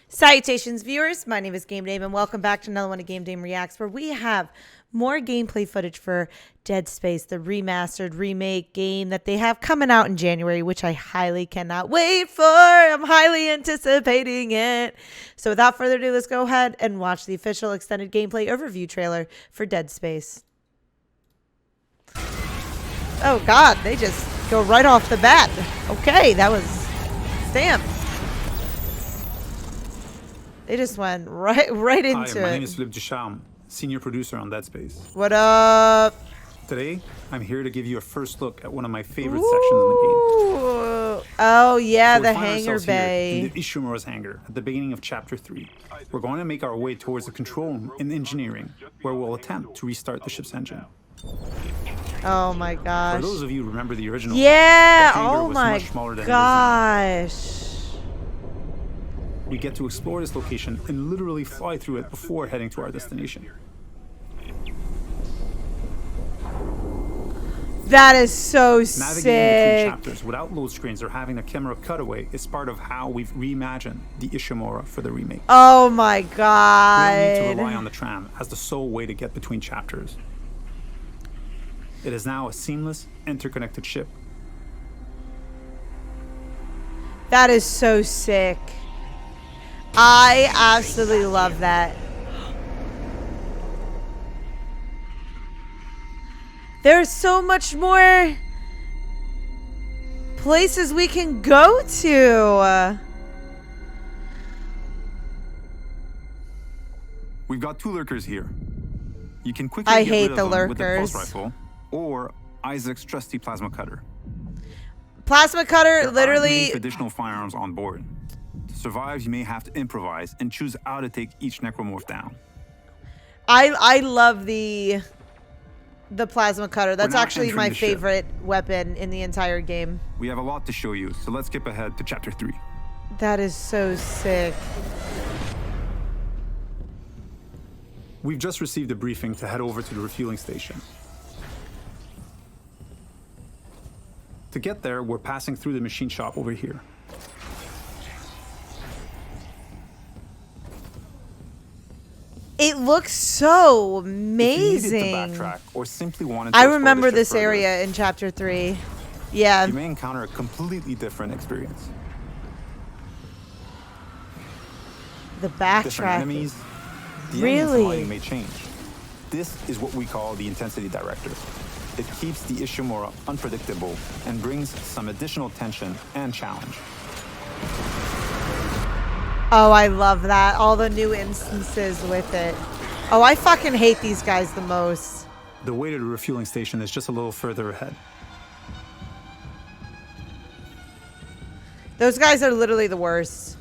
Salutations, viewers. My name is GameDame, and welcome back to another one of GameDame Reacts, where we have more gameplay footage for Dead Space, the remastered remake game that they have coming out in January, which I highly cannot wait for. I'm highly anticipating it. So without further ado, let's go ahead and watch the official extended gameplay overview trailer for Dead Space. Oh God, they just go right off the bat. Okay, that was... damn. They just went right into it. My name is Philippe Ducharme, senior producer on Dead Space. What up? Today, I'm here to give you a first look at one of my favorite sections in the game. Oh yeah, So the hangar bay. in the Ishimura's hangar at the beginning of Chapter 3. We're going to make our way towards the control room in engineering, where we'll attempt to restart the ship's engine. Oh my gosh. For those of you who remember the original, yeah, the hangar oh was my much smaller than it is now. gosh. We get to explore this location and literally fly through it before heading to our destination. That is so Navigating sick. between chapters without load screens or having a camera cutaway is part of how we've reimagined the Ishimura for the remake. Oh my We don't need to god. rely on the tram as the sole way to get between chapters. It is now a seamless, interconnected ship. That is so sick. I absolutely love that. There's so much more places we can go to. We've got two lurkers here. You can quickly I get hate rid the of them with the pulse lurkers. rifle or Isaac's trusty plasma cutter. Plasma cutter, There aren't literally. many traditional firearms on board. To survive, you may have to improvise and choose how to take each necromorph down. I love the plasma cutter. That's now actually entering my the ship. favorite weapon in the entire game. We have a lot to show you, so let's skip ahead to Chapter 3. That is so sick. We've just received a briefing to head over to the refueling station. To get there, we're passing through the machine shop over here. It looks so If you amazing. needed to backtrack or simply wanted to I explore remember the ship this further, area in Chapter 3. Yeah. you may encounter a completely different experience. The Different backtrack. enemies, the Really? ambience and lighting may change. This is what we call the intensity director. It keeps the Ishimura unpredictable and brings some additional tension and challenge. Oh, I love that. All the new instances with it. Oh, I fucking hate these guys the most. The way to the refueling station is just a little further ahead. Those guys are literally the worst.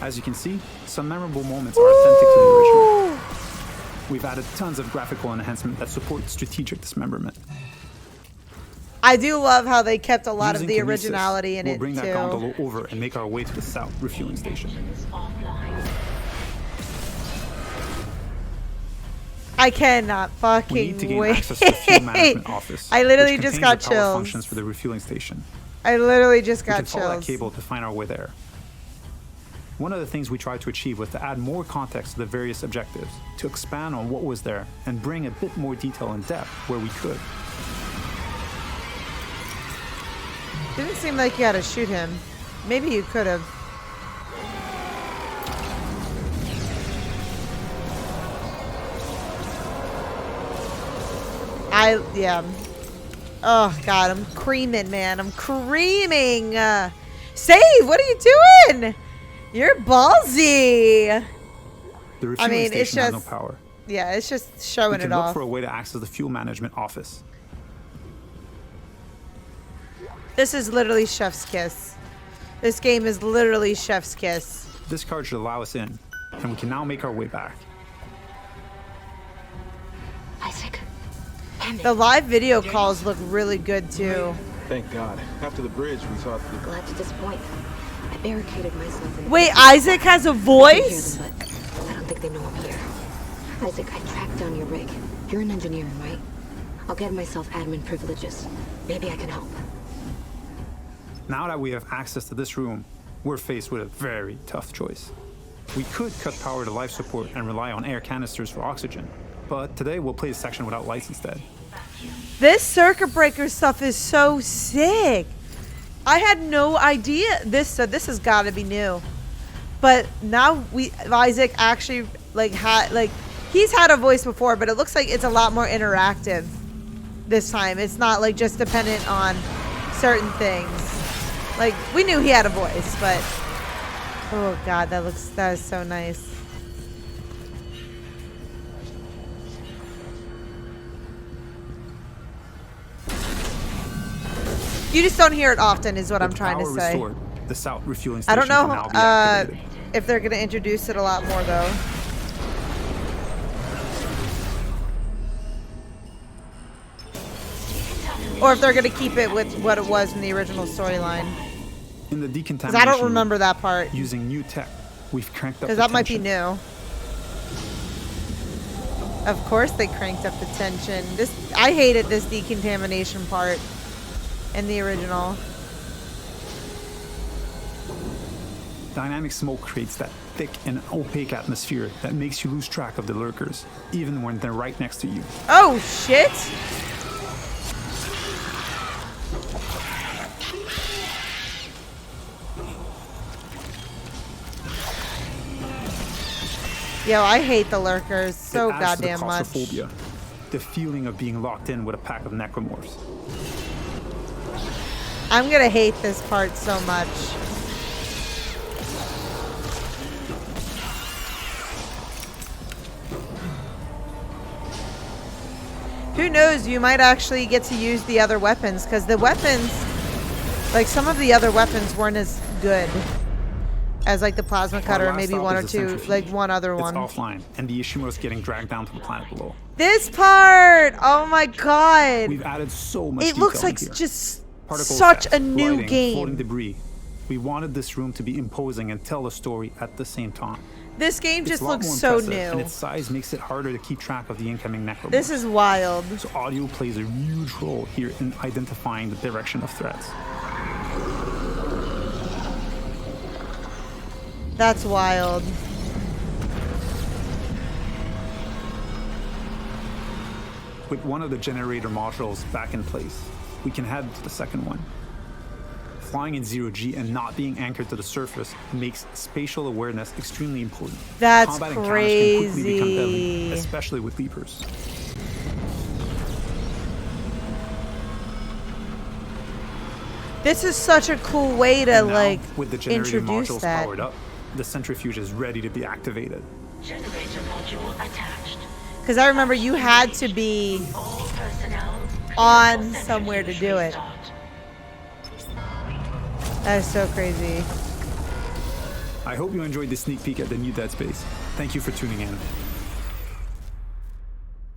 As you can see, some memorable moments are authentic to the original. We've added tons of graphical enhancement that support strategic dismemberment. I do love how they kept a lot of Using the kinesis, originality in we'll it bring that too. gondola over and make our way to the south refueling station. I cannot We fucking need to gain wait. access to the fuel management office. I literally which just contains got the power chills. functions for the refueling station. I literally just We got can follow that chills. cable to find our way there. One of the things we tried to achieve was to add more context to the various objectives, to expand on what was there, and bring a bit more detail and depth where we could. Didn't seem like you had to shoot him. Maybe you could have. Yeah. Oh God, I'm creaming, man. I'm creaming. Save, what are you doing? You're ballsy. The refueling mean, it's station has no just- power. Yeah, it's just We showing can it look off. for a way to access the fuel management office. This is literally chef's kiss. This game is literally chef's kiss. This card should allow us in, and we can now make our way back. Isaac. Damn it. The live video calls look really good too. Thank God. After the bridge, we saw the... Glad to disappoint. I barricaded myself in. Wait, Isaac has a I can hear voice? them, but I don't think they know I'm here. Isaac, I tracked down your rig. You're in engineering, right? I'll get myself admin privileges. Maybe I can help. Now that we have access to this room, we're faced with a very tough choice. We could cut power to life support and rely on air canisters for oxygen, but today we'll play a section without lights instead. This circuit breaker stuff is so sick. I had no idea. This has got to be new. But now Isaac actually he's had a voice before, but it looks like it's a lot more interactive this time. It's not like just dependent on certain things. Like, we knew he had a voice, but oh god, that is so nice. You just don't hear it often, is what I'm trying to say. Restored, the south refueling I station don't can now be know activated. if they're going to introduce it a lot more, though. Or if they're going to keep it with what it was in the original storyline. In the decontamination, Because I don't remember that part. Using new tech, we've cranked up the Because that might be tension. new. Of course they cranked up the tension. I hated this decontamination part in the original. Dynamic smoke creates that thick and opaque atmosphere that makes you lose track of the lurkers, even when they're right next to you. Oh, shit! Yo, I hate the lurkers so It adds to the goddamn much. claustrophobia, the feeling of being locked in with a pack of necromorphs. I'm gonna hate this part so much. Who knows, you might actually get to use the other weapons, because the weapons, like some of the other weapons weren't as good as like the plasma cutter, maybe one or two, like one other one. It's offline, and the Ishimura's getting dragged down to the planet below. This part! Oh my god! We've added so much It detail looks like in here. just Particle such effects, a new lighting, game. Floating debris. We wanted this room to be imposing and tell a story at the same time. This game It's just a lot looks more so impressive, and new. its size makes it harder to keep track of the incoming necromorphs. This is wild. So audio plays a huge role here in identifying the direction of threats. That's wild. With one of the generator modules back in place, we can head to the second one. Flying in zero-G and not being anchored to the surface makes spatial awareness extremely important. That's Combat encounters can quickly become deadly, crazy. especially with leapers. This is such a cool way to And now, like with the generator introduce modules that. powered up, the centrifuge is ready to be activated. Generator module attached. Because I remember you had to be All personnel on somewhere to do it. restart. That is so crazy. I hope you enjoyed this sneak peek at the new Dead Space. Thank you for tuning in.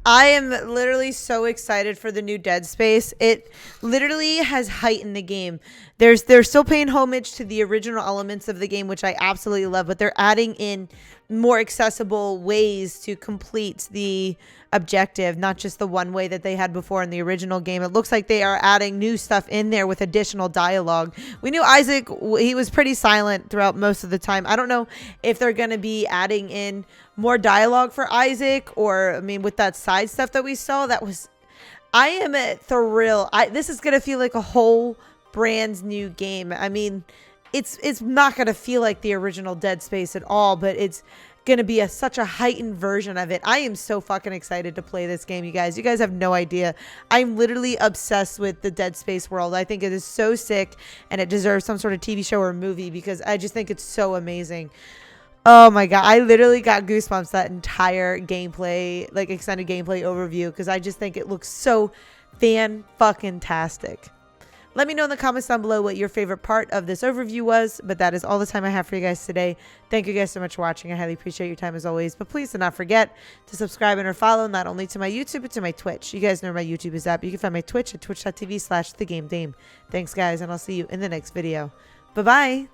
I am literally so excited for the new Dead Space. It literally has heightened the game. They're still paying homage to the original elements of the game, which I absolutely love, but they're adding in more accessible ways to complete the objective, not just the one way that they had before in the original game. It looks like they are adding new stuff in there with additional dialogue. We knew Isaac, he was pretty silent throughout most of the time. I don't know if they're going to be adding in more dialogue for Isaac, or I mean with that side stuff that we saw, I am thrilled. This is going to feel like a whole brand new game. I mean, it's not going to feel like the original Dead Space at all, but it's going to be such a heightened version of it. I am so fucking excited to play this game, you guys. You guys have no idea. I'm literally obsessed with the Dead Space world. I think it is so sick, and it deserves some sort of TV show or movie because I just think it's so amazing. Oh my god, I literally got goosebumps that entire gameplay, like extended gameplay overview, because I just think it looks so fan-fucking-tastic. Let me know in the comments down below what your favorite part of this overview was, but that is all the time I have for you guys today. Thank you guys so much for watching. I highly appreciate your time as always, but please do not forget to subscribe and or follow not only to my YouTube, but to my Twitch. You guys know where my YouTube is at, but you can find my Twitch at twitch.tv/thegamedame. Thanks guys, and I'll see you in the next video. Bye-bye.